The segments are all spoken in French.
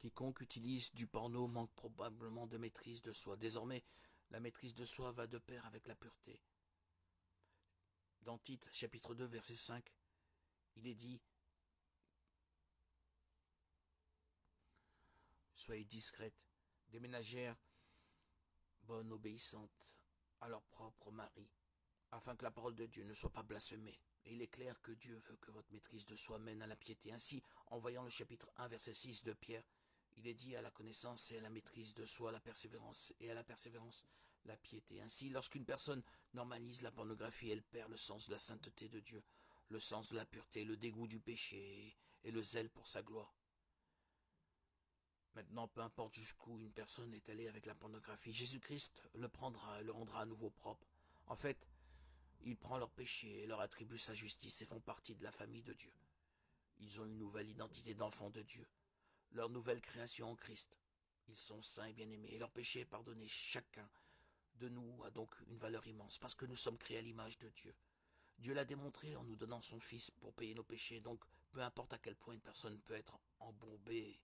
Quiconque utilise du porno manque probablement de maîtrise de soi. Désormais, la maîtrise de soi va de pair avec la pureté. Dans Tite, chapitre 2, verset 5, il est dit « Soyez discrètes, des ménagères bonnes, obéissantes à leur propre mari, afin que la parole de Dieu ne soit pas blasphémée. » Et il est clair que Dieu veut que votre maîtrise de soi mène à la piété. Ainsi, en voyant le chapitre 1, verset 6 de Pierre, il est dit à la connaissance et à la maîtrise de soi, la persévérance, et à la persévérance, la piété. Ainsi, lorsqu'une personne normalise la pornographie, elle perd le sens de la sainteté de Dieu, le sens de la pureté, le dégoût du péché et le zèle pour sa gloire. Maintenant, peu importe jusqu'où une personne est allée avec la pornographie, Jésus-Christ le prendra et le rendra à nouveau propre. En fait, il prend leurs péchés et leur attribue sa justice et font partie de la famille de Dieu. Ils ont une nouvelle identité d'enfants de Dieu, leur nouvelle création en Christ. Ils sont saints et bien-aimés et leur péché est pardonné. Chacun de nous a donc une valeur immense parce que nous sommes créés à l'image de Dieu. Dieu l'a démontré en nous donnant son Fils pour payer nos péchés. Donc, peu importe à quel point une personne peut être embourbée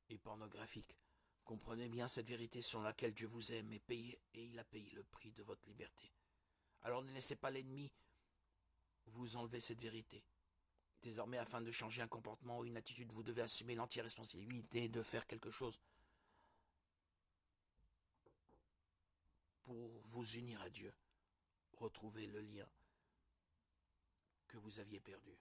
et pornographique, comprenez bien cette vérité selon laquelle Dieu vous aime et il a payé le prix de votre liberté. Alors ne laissez pas l'ennemi vous enlever cette vérité. Désormais, afin de changer un comportement ou une attitude, vous devez assumer l'entière responsabilité de faire quelque chose pour vous unir à Dieu, retrouver le lien que vous aviez perdu.